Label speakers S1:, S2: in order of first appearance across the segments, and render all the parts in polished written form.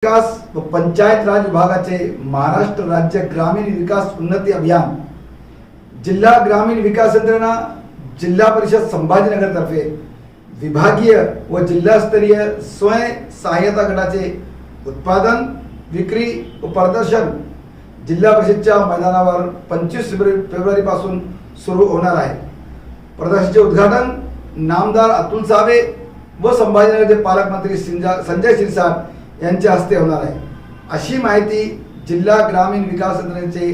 S1: विकास व पंचायत राज विभागाचे महाराष्ट्र राज्य ग्रामीण विकास उन्नती अभियान जिल्हा ग्रामीण विकास यंत्रणा जिल्हा परिषद संभाजीनगर तर्फे विभागीय व जिल्हास्तरीय स्वयं सहाय्यता गटाचे उत्पादन विक्री व प्रदर्शन जिल्हा परिषदच्या मैदानावर 25 फेब्रुवारी पासून सुरू होणार आहे। प्रदर्शनाचे उद्घाटन नामदार अतुल सावे व संभाजीनगरचे पालकमंत्री संजय शिरसाट यांच्या हस्ते होणार आहे, अशी माहिती जिल्हा ग्रामीण विकास यंत्रणेचे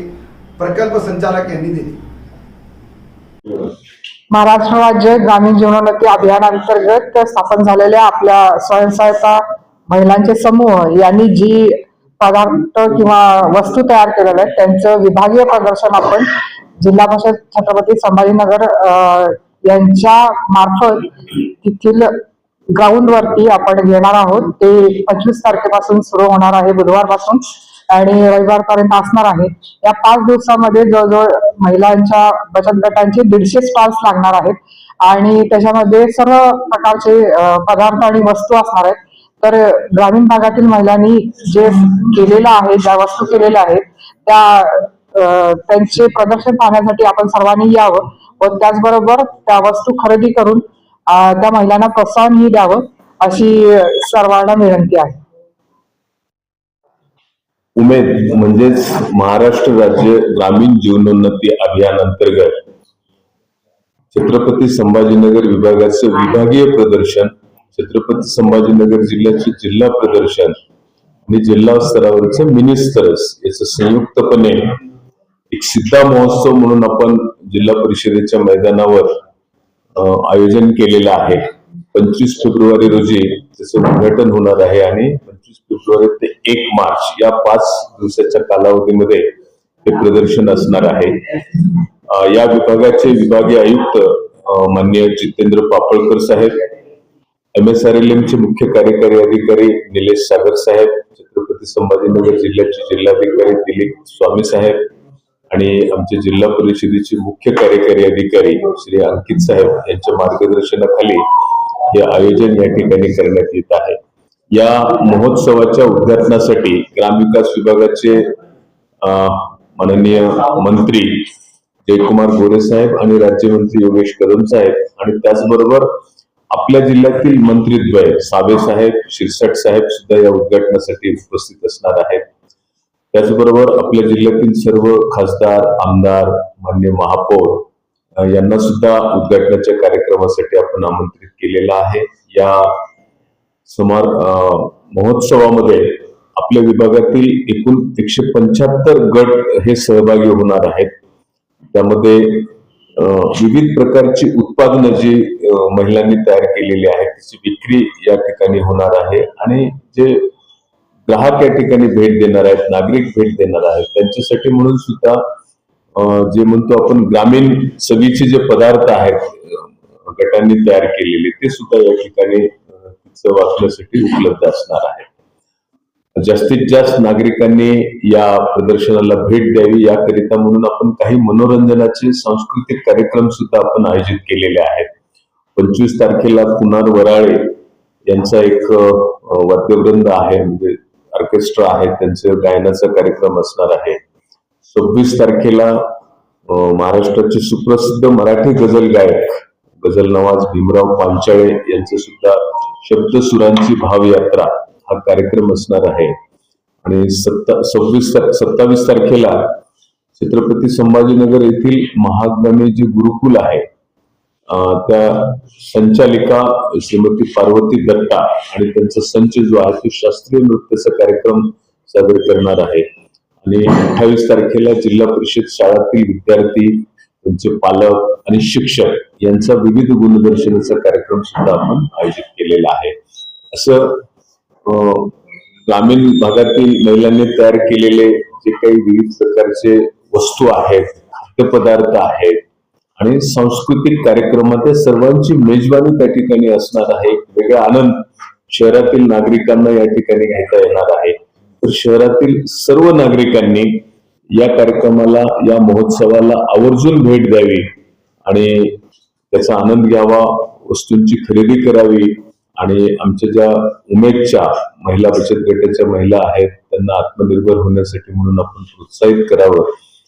S1: प्रकल्प संचालक यांनी दिली।
S2: महाराष्ट्र राज्य ग्रामीण जीवनोन्नती अभियानांतर्गत स्थापन झालेल्या आपल्या स्वयंसहायता महिलांचे समूह यांनी जी पदार्थ किंवा वस्तू तयार केलेल्या आहेत त्यांचं विभागीय प्रदर्शन आपण जिल्हा परिषद छत्रपती संभाजीनगर यांच्या मार्फत तिथील ग्राउंड वरती आपण घेणार आहोत। ते 25 तारखेपासून सुरू होणार आहे, बुधवारपासून, आणि रविवारपर्यंत असणार आहे। या 5 दिवसामध्ये जवळजवळ महिलांच्या बचत गटांचे 150 स्टॉल्स लागणार आहेत आणि त्याच्यामध्ये सर्व प्रकारचे पदार्थ आणि वस्तू असणार आहेत। तर ग्रामीण भागातील महिलांनी जे केलेलं आहे, ज्या वस्तू केलेल्या आहेत त्यांचे प्रदर्शन पाहण्यासाठी आपण सर्वांनी यावं व त्याचबरोबर त्या वस्तू खरेदी करून त्या महिलांना प्रोत्साहनही द्यावं, अशी सर्वांना विनंती आहे।
S3: उमेद म्हणजेच महाराष्ट्र राज्य ग्रामीण जीवनोन्नती अभियान अंतर्गत छत्रपती संभाजीनगर विभागाचे विभागीय प्रदर्शन, छत्रपती संभाजीनगर जिल्ह्याचे जिल्हा प्रदर्शन आणि जिल्हा स्तरावरचे मिनी स्तरस याचं संयुक्तपणे एक सिद्धा महोत्सव म्हणून आपण जिल्हा परिषदेच्या मैदानावर आयोजन केलेलं आहे। 25 फेब्रुवारी रोजी त्याचं उद्घाटन होणार आहे आणि 25 फेब्रुवारी ते 1 मार्च या 5 दिवसाच्या कालावधीमध्ये हे प्रदर्शन असणार आहे। या विभागाचे विभागीय आयुक्त माननीय जितेंद्र पापळकर साहेब, MSRLM चे मुख्य कार्यकारी अधिकारी निलेश सागर साहेब, छत्रपती संभाजीनगर जिल्ह्याचे जिल्हाधिकारी दिलीप स्वामी साहेब आणि आमचे जिल्हा परिषदेचे मुख्य कार्यकारी अधिकारी श्री अंकित साहेब यांच्या मार्गदर्शनाखाली हे आयोजन या ठिकाणी करण्यात येत आहे। या महोत्सवाच्या उद्घाटनासाठी ग्रामविकास विभागाचे माननीय मंत्री जयकुमार गोरे साहेब आणि राज्यमंत्री योगेश कदम साहेब आणि त्याचबरोबर आपल्या जिल्ह्यातील मंत्रीद्वय सावे साहेब, शिरसाट साहेब सुद्धा या उद्घाटनासाठी उपस्थित असणार आहेत। त्याचबरोबर आपल्या जिल्ह्यातील सर्व खासदार, आमदार, मान्य महापौर यांना सुद्धा उद्घाटनाच्या कार्यक्रमासाठी आपण आमंत्रित केलेलं आहे। या महोत्सवामध्ये आपल्या विभागातील एकूण 175 गट हे सहभागी होणार आहेत। त्यामध्ये विविध प्रकारची उत्पादनं जी महिलांनी तयार केलेली आहेत त्याची विक्री या ठिकाणी होणार आहे आणि जे ग्राहक या ठिकाणी भेट देणार आहेत, नागरिक भेट देणार आहेत, त्यांच्यासाठी म्हणून सुद्धा जे म्हणतो आपण ग्रामीण सगळीचे जे पदार्थ आहेत गटांनी तयार केलेले ते सुद्धा या ठिकाणी वाचण्यासाठी उपलब्ध असणार आहे। जास्तीत जास्त नागरिकांनी या प्रदर्शनाला भेट द्यावी याकरिता म्हणून आपण काही मनोरंजनाचे सांस्कृतिक कार्यक्रम सुद्धा आपण आयोजित केलेले आहेत। 25 तारखेला कुणाल वराळे यांचा एक वाद्यवृंद आहे, म्हणजे ऑर्केस्ट्रा आहे, त्यांचे गायनाचा कार्यक्रम असणार आहे। 26 तारखेला महाराष्ट्राचे सुप्रसिद्ध मराठी गझल गायक गझल नवाज भीमराव पांचाळे यांचे सुद्धा शब्दसुरांची भावयात्रा हा कार्यक्रम असणार आहे। आणि 27 तारखेला छत्रपती संभाजीनगर येथील महागामी जे गुरुकुल आहे त्या संचालिका श्रीमती पार्वती दत्ता आणि त्यांचा संच जो आहे तो शास्त्रीय नृत्याचा कार्यक्रम सादर करणार आहे। आणि 28 तारखेला जिल्हा परिषद शाळातील विद्यार्थी, त्यांचे पालक आणि शिक्षक यांचा विविध गुणदर्शनाचा कार्यक्रम सुद्धा आपण आयोजित केलेला आहे। असं ग्रामीण भागातील महिलांनी तयार केलेले जे काही विविध प्रकारचे वस्तू आहेत, खाद्यपदार्थ आहेत आणि सांस्कृतिक कार्यक्रमात सर्वांची मेजबानी त्या ठिकाणी असणार आहे। वेगळा आनंद शहरातील नागरिकांना या ठिकाणी घेता येणार आहे। तर शहरातील सर्व नागरिकांनी या कार्यक्रमाला, या महोत्सवाला आवर्जून भेट द्यावी आणि त्याचा आनंद घ्यावा, वस्तूंची खरेदी करावी आणि आमच्या ज्या उमेदच्या महिला बचत गटाच्या महिला आहेत त्यांना आत्मनिर्भर होण्यासाठी म्हणून आपण प्रोत्साहित करावं